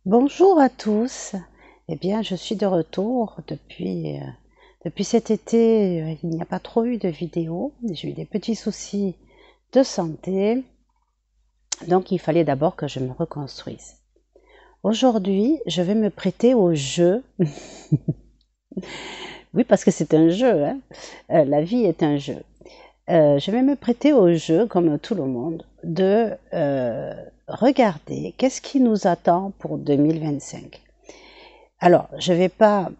Bonjour à tous. Eh bien, je suis de retour depuis cet été. Il n'y a pas trop eu de vidéos. J'ai eu des petits soucis de santé, donc il fallait d'abord que je me reconstruise. Aujourd'hui, je vais me prêter au jeu. Oui, parce que c'est un jeu, hein. La vie est un jeu. Je vais me prêter au jeu, comme tout le monde, de regarder qu'est-ce qui nous attend pour 2025. Alors, je ne vais pas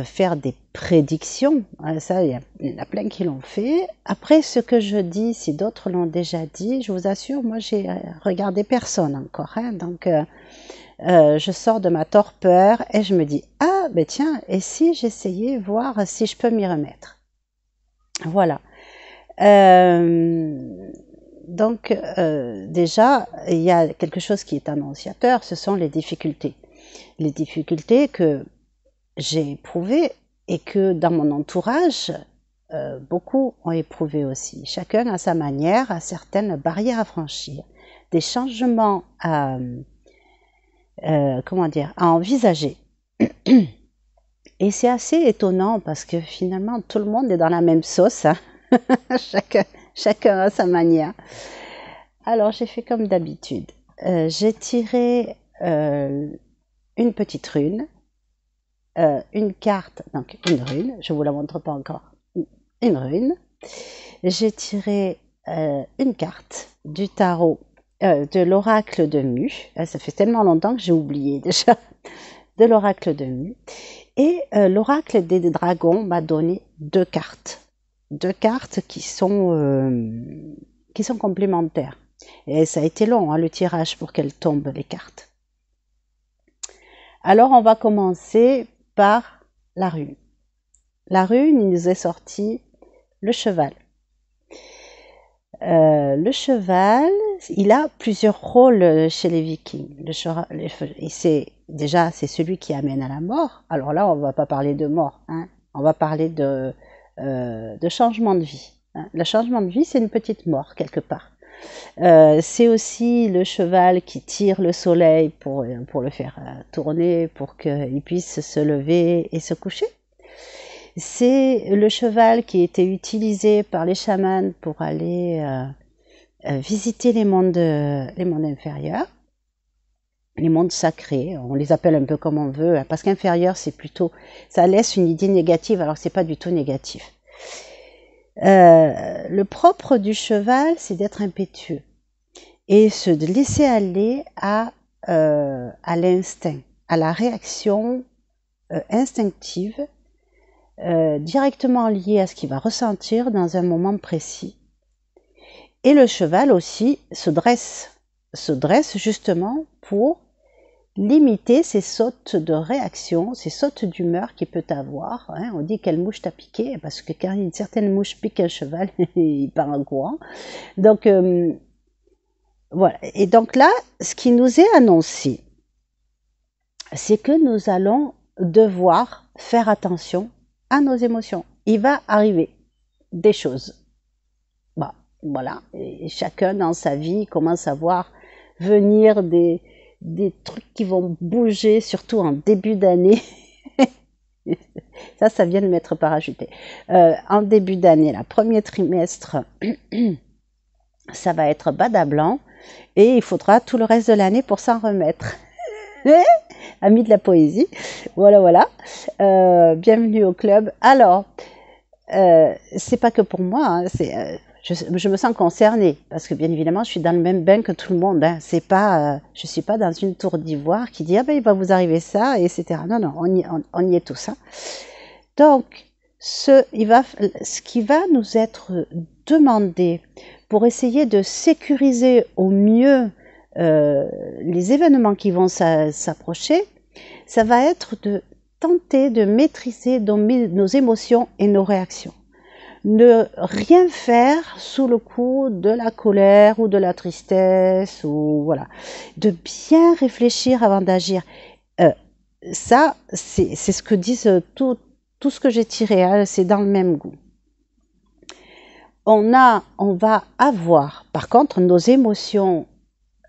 faire des prédictions, hein, ça, il y en a plein qui l'ont fait. Après, ce que je dis, si d'autres l'ont déjà dit, je vous assure, moi, j'ai regardé personne encore, hein, donc je sors de ma torpeur et je me dis, ah, ben tiens, et si j'essayais voir si je peux m'y remettre. Voilà. Euh, déjà, il y a quelque chose qui est annonciateur, ce sont les difficultés. Les difficultés que j'ai éprouvé et que dans mon entourage, beaucoup ont éprouvé aussi. Chacun à sa manière a certaines barrières à franchir, des changements à envisager. Et c'est assez étonnant parce que finalement tout le monde est dans la même sauce, hein. chacun, chacun à sa manière. Alors j'ai fait comme d'habitude. J'ai tiré une petite rune, une carte, donc une rune, je ne vous la montre pas encore, une rune. J'ai tiré une carte du tarot, de l'oracle de Mu. Ça fait tellement longtemps que j'ai oublié déjà, de l'oracle de Mu. Et l'oracle des dragons m'a donné deux cartes. Deux cartes qui sont complémentaires. Et ça a été long, hein, le tirage, pour qu'elles tombent, les cartes. Alors, on va commencer par la rune. La rune, il nous est sorti le cheval. Le cheval, il a plusieurs rôles chez les Vikings. C'est celui qui amène à la mort. Alors là, on ne va pas parler de mort, hein. On va parler de changement de vie, hein. Le changement de vie, c'est une petite mort quelque part. C'est aussi le cheval qui tire le soleil pour le faire tourner, pour qu'il puisse se lever et se coucher. C'est le cheval qui était utilisé par les chamans pour aller visiter les mondes inférieurs, les mondes sacrés. On les appelle un peu comme on veut, parce qu'inférieur, c'est plutôt, ça laisse une idée négative, alors que c'est pas du tout négatif. Le propre du cheval, c'est d'être impétueux et de laisser aller à l'instinct, à la réaction instinctive, directement liée à ce qu'il va ressentir dans un moment précis. Et le cheval aussi se dresse justement pour limiter ces sautes de réaction, ces sautes d'humeur qu'il peut avoir, hein. On dit quelle mouche t'a piqué, parce que quand une certaine mouche pique un cheval, il part en courant. Donc voilà. Et donc là, ce qui nous est annoncé, c'est que nous allons devoir faire attention à nos émotions. Il va arriver des choses. Bah, voilà. Et chacun dans sa vie commence à voir venir des trucs qui vont bouger, surtout en début d'année. Ça vient de m'être parachuté. En début d'année, le premier trimestre, ça va être badablanc et il faudra tout le reste de l'année pour s'en remettre. Amis de la poésie, voilà. Bienvenue au club. Alors, c'est pas que pour moi, hein, je me sens concernée parce que bien évidemment, je suis dans le même bain que tout le monde, hein. C'est pas, je suis pas dans une tour d'ivoire qui dit ah ben il va vous arriver ça, etc. Non, on y est tous, hein. Donc, ce qui va nous être demandé pour essayer de sécuriser au mieux les événements qui vont s'approcher, ça va être de tenter de maîtriser nos émotions et nos réactions. Ne rien faire sous le coup de la colère ou de la tristesse, ou voilà, de bien réfléchir avant d'agir. Ça, c'est ce que disent tout ce que j'ai tiré, hein, c'est dans le même goût. On va avoir, par contre, nos émotions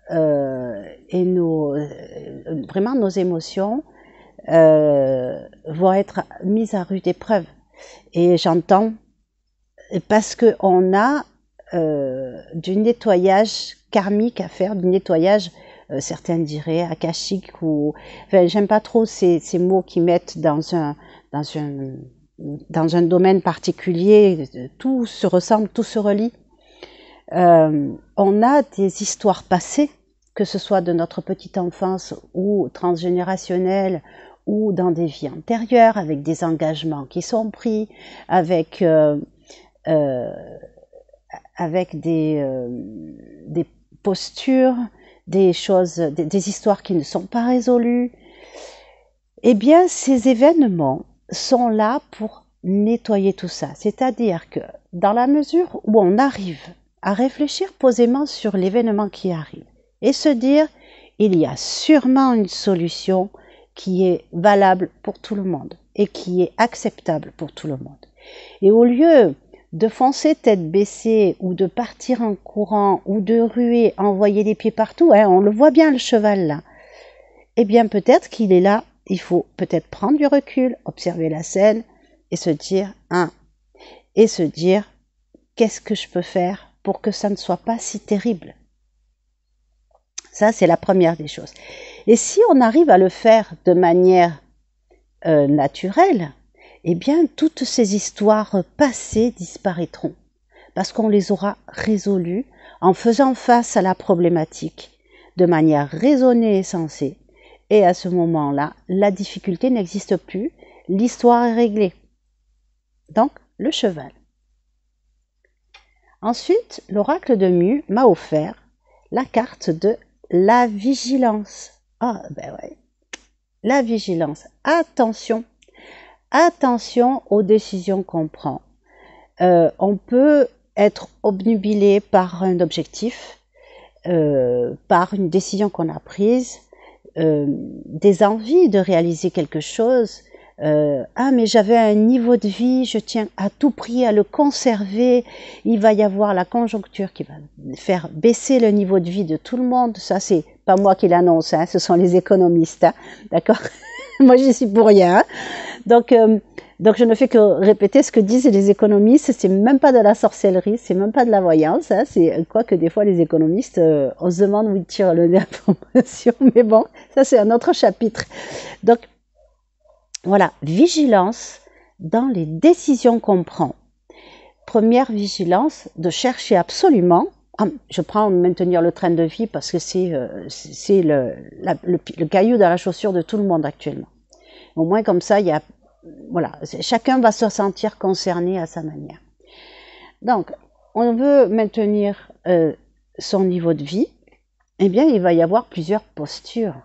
et vraiment nos émotions vont être mises à rude épreuve. Et j'entends parce qu'on a du nettoyage karmique à faire, du nettoyage, certains diraient akashique, ou enfin, j'aime pas trop ces mots qui mettent dans un domaine particulier. Tout se ressemble, tout se relie. On a des histoires passées, que ce soit de notre petite enfance ou transgénérationnelle, ou dans des vies antérieures, avec des engagements qui sont pris, avec des postures, des choses, des histoires qui ne sont pas résolues. Eh bien, ces événements sont là pour nettoyer tout ça. C'est-à-dire que dans la mesure où on arrive à réfléchir posément sur l'événement qui arrive et se dire, il y a sûrement une solution qui est valable pour tout le monde et qui est acceptable pour tout le monde. Et au lieu de foncer tête baissée ou de partir en courant ou de ruer, envoyer les pieds partout, hein, on le voit bien le cheval là, eh bien peut-être qu'il est là, il faut peut-être prendre du recul, observer la scène et se dire, qu'est-ce que je peux faire pour que ça ne soit pas si terrible. Ça, c'est la première des choses. Et si on arrive à le faire de manière naturelle, eh bien, toutes ces histoires passées disparaîtront, parce qu'on les aura résolues en faisant face à la problématique de manière raisonnée et sensée. Et à ce moment-là, la difficulté n'existe plus, l'histoire est réglée. Donc, le cheval. Ensuite, l'oracle de Mu m'a offert la carte de la vigilance. Ah, ben ouais. La vigilance. Attention. Attention aux décisions qu'on prend. On peut être obnubilé par un objectif, par une décision qu'on a prise, des envies de réaliser quelque chose. Mais j'avais un niveau de vie, je tiens à tout prix à le conserver. Il va y avoir la conjoncture qui va faire baisser le niveau de vie de tout le monde. Ça, c'est pas moi qui l'annonce, hein, ce sont les économistes, hein, d'accord? Moi, j'y suis pour rien. Hein. Donc, je ne fais que répéter ce que disent les économistes. C'est même pas de la sorcellerie, c'est même pas de la voyance. Hein. C'est quoi que des fois les économistes, on se demande où ils tirent le nez d'information. Mais bon, ça c'est un autre chapitre. Donc, voilà, vigilance dans les décisions qu'on prend. Première vigilance, de chercher absolument, je prends maintenir le train de vie parce que c'est le caillou dans la chaussure de tout le monde actuellement. Au moins comme ça, voilà, chacun va se sentir concerné à sa manière. Donc, on veut maintenir son niveau de vie, eh bien, il va y avoir plusieurs postures.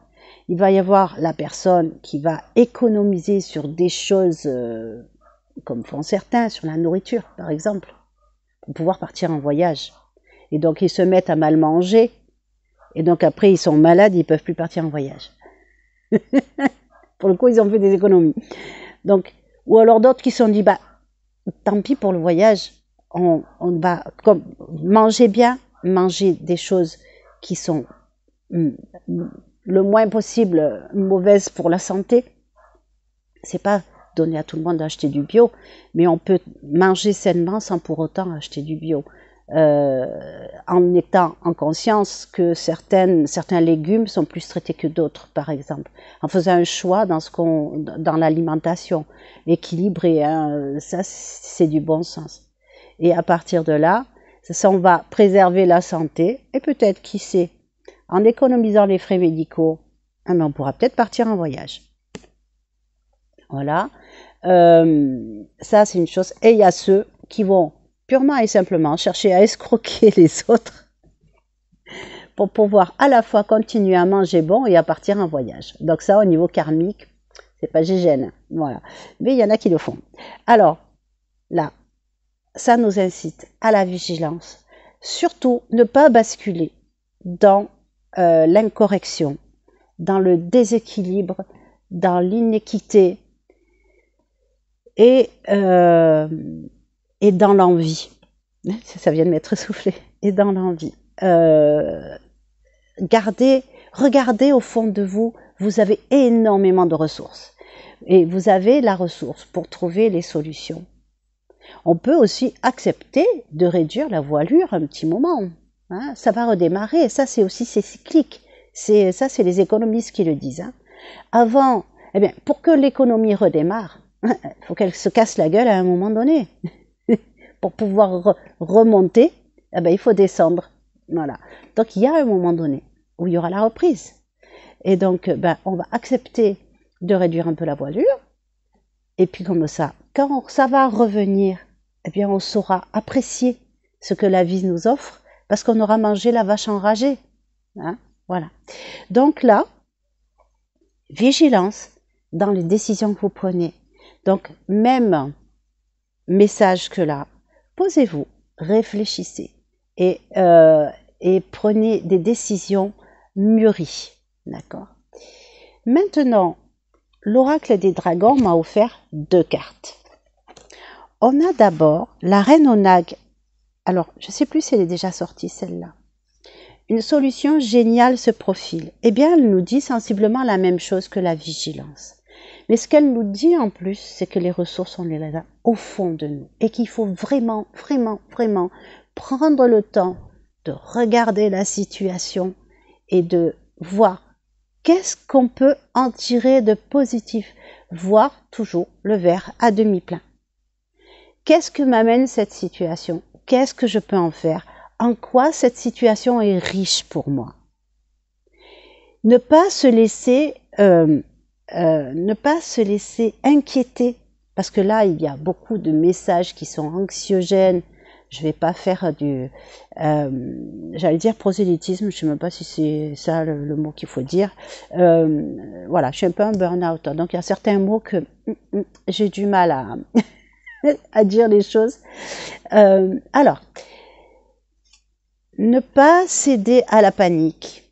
Il va y avoir la personne qui va économiser sur des choses, comme font certains, sur la nourriture, par exemple, pour pouvoir partir en voyage. Et donc, ils se mettent à mal manger, et donc après, ils sont malades, ils ne peuvent plus partir en voyage. Pour le coup, ils ont fait des économies. Donc, ou alors d'autres qui se sont dit, tant pis pour le voyage, on va manger bien, manger des choses qui sont le moins possible mauvaises pour la santé. C'est pas donner à tout le monde d'acheter du bio, mais on peut manger sainement sans pour autant acheter du bio. En étant en conscience que certains légumes sont plus traités que d'autres, par exemple, en faisant un choix dans l'alimentation équilibrée, hein, ça c'est du bon sens. Et à partir de là, ça on va préserver la santé et peut-être, qui sait, en économisant les frais médicaux, on pourra peut-être partir en voyage. Voilà, ça c'est une chose. Et il y a ceux qui vont purement et simplement chercher à escroquer les autres pour pouvoir à la fois continuer à manger bon et à partir en voyage. Donc ça, au niveau karmique, c'est pas gégène, voilà. Mais il y en a qui le font. Alors, là, ça nous incite à la vigilance. Surtout, ne pas basculer dans l'incorrection, dans le déséquilibre, dans l'inéquité et dans l'envie. Ça vient de m'être soufflé. Et dans l'envie. regardez au fond de vous, vous avez énormément de ressources. Et vous avez la ressource pour trouver les solutions. On peut aussi accepter de réduire la voilure un petit moment. Hein, ça va redémarrer, ça c'est cyclique. Ça c'est les économistes qui le disent. Hein. Avant, eh bien, pour que l'économie redémarre, il faut qu'elle se casse la gueule à un moment donné. Pour pouvoir remonter, eh bien, il faut descendre. Voilà. Donc il y a un moment donné où il y aura la reprise. Et donc on va accepter de réduire un peu la voilure. Et puis comme ça, quand ça va revenir, eh bien on saura apprécier ce que la vie nous offre parce qu'on aura mangé la vache enragée. Hein, voilà. Donc là, vigilance dans les décisions que vous prenez. Donc même message que là, posez-vous, réfléchissez et prenez des décisions mûries. D'accord. Maintenant, l'oracle des dragons m'a offert 2 cartes. On a d'abord la reine Onag. Alors, je ne sais plus si elle est déjà sortie celle-là. Une solution géniale se profile. Eh bien, elle nous dit sensiblement la même chose que la vigilance. Mais ce qu'elle nous dit en plus, c'est que les ressources, on les a au fond de nous. Et qu'il faut vraiment, vraiment, vraiment prendre le temps de regarder la situation et de voir qu'est-ce qu'on peut en tirer de positif. Voir toujours le verre à demi plein. Qu'est-ce que m'amène cette situation? Qu'est-ce que je peux en faire? En quoi cette situation est riche pour moi? Ne pas se laisser inquiéter, parce que là, il y a beaucoup de messages qui sont anxiogènes. Je ne vais pas faire du, j'allais dire prosélytisme, je ne sais même pas si c'est ça le mot qu'il faut dire. Voilà, je suis un peu un burn-out, donc il y a certains mots que j'ai du mal à, à dire les choses. Alors, ne pas céder à la panique.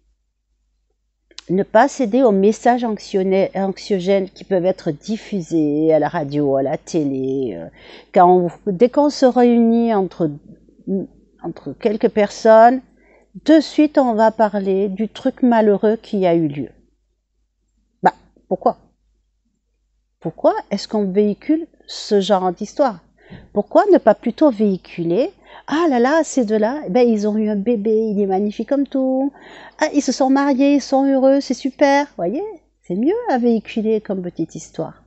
Ne pas céder aux messages anxiogènes qui peuvent être diffusés à la radio, à la télé. Dès qu'on se réunit entre quelques personnes, de suite on va parler du truc malheureux qui a eu lieu. Bah, pourquoi? Pourquoi est-ce qu'on véhicule ce genre d'histoire? Pourquoi ne pas plutôt véhiculer « Ah là là, ces deux-là, ben, ils ont eu un bébé, il est magnifique comme tout. Ah, ils se sont mariés, ils sont heureux, c'est super. » Vous voyez, c'est mieux à véhiculer comme petite histoire.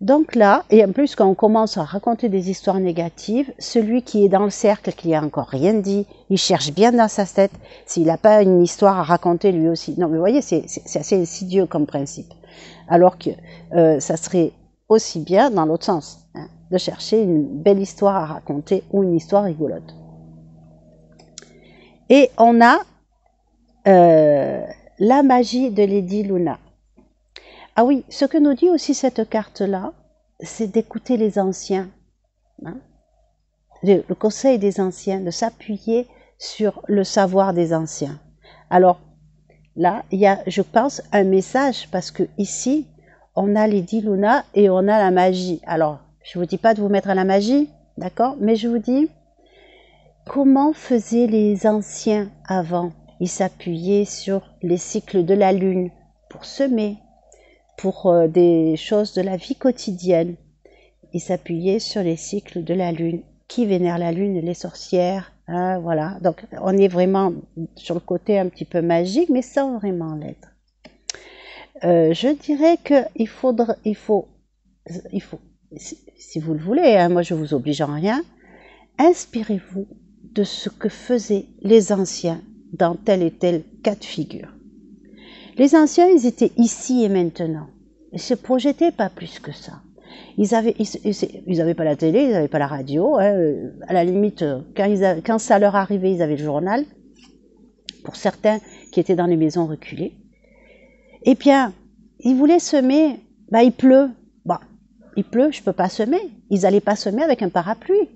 Donc là, et en plus quand on commence à raconter des histoires négatives, celui qui est dans le cercle, qui n'a encore rien dit, il cherche bien dans sa tête s'il n'a pas une histoire à raconter lui aussi. Non mais vous voyez, c'est assez insidieux comme principe. Alors que ça serait aussi bien dans l'autre sens, hein, de chercher une belle histoire à raconter ou une histoire rigolote. Et on a la magie de Lady Luna. Ah oui, ce que nous dit aussi cette carte-là, c'est d'écouter les anciens. Hein, le conseil des anciens, de s'appuyer sur le savoir des anciens. Alors là, il y a, je pense, un message, parce que ici, on a Lady Luna et on a la magie. Alors, je ne vous dis pas de vous mettre à la magie, d'accord? Mais je vous dis, comment faisaient les anciens avant? Ils s'appuyaient sur les cycles de la lune pour semer, pour des choses de la vie quotidienne. Ils s'appuyaient sur les cycles de la lune. Qui vénère la lune? Les sorcières. Hein, voilà. Donc, on est vraiment sur le côté un petit peu magique, mais sans vraiment l'être. Je dirais qu'il faut, si vous le voulez, hein, moi je vous oblige en rien, inspirez-vous de ce que faisaient les anciens dans tel et tel cas de figure. Les anciens, ils étaient ici et maintenant. Ils se projetaient pas plus que ça. Ils avaient pas la télé, ils n'avaient pas la radio. Hein. À la limite, quand ça leur arrivait, ils avaient le journal. Pour certains qui étaient dans les maisons reculées. Et bien, ils voulaient semer. Bah, il pleut. Bah, il pleut, je peux pas semer. Ils n'allaient pas semer avec un parapluie.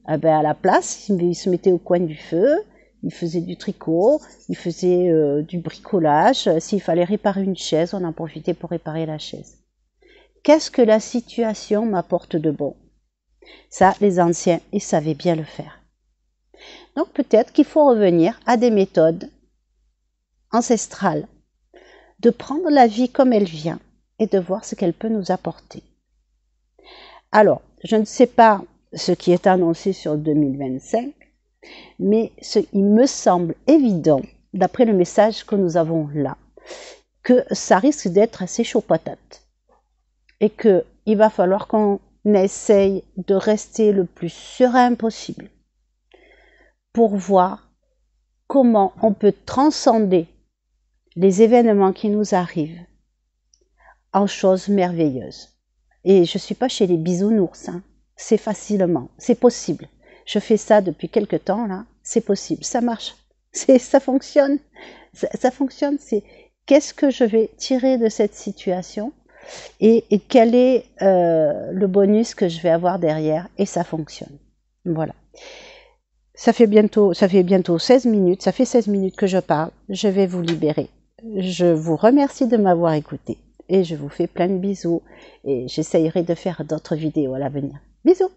Ah ben, à la place, ils se mettaient au coin du feu. Ils faisaient du tricot, ils faisaient du bricolage. S'il fallait réparer une chaise, on en profitait pour réparer la chaise. Qu'est-ce que la situation m'apporte de bon? Ça, les anciens, ils savaient bien le faire. Donc peut-être qu'il faut revenir à des méthodes ancestrales, de prendre la vie comme elle vient et de voir ce qu'elle peut nous apporter. Alors, je ne sais pas ce qui est annoncé sur 2025, mais il me semble évident, d'après le message que nous avons là, que ça risque d'être assez chaud patate et qu'il va falloir qu'on essaye de rester le plus serein possible pour voir comment on peut transcender les événements qui nous arrivent en choses merveilleuses. Et je ne suis pas chez les bisounours, hein. C'est facilement, c'est possible. Je fais ça depuis quelque temps, là, c'est possible, ça marche, ça fonctionne. Ça fonctionne, c'est qu'est-ce que je vais tirer de cette situation et quel est le bonus que je vais avoir derrière, et ça fonctionne. Voilà. Ça fait bientôt 16 minutes, ça fait 16 minutes que je parle, je vais vous libérer. Je vous remercie de m'avoir écouté et je vous fais plein de bisous et j'essayerai de faire d'autres vidéos à l'avenir. Bisous!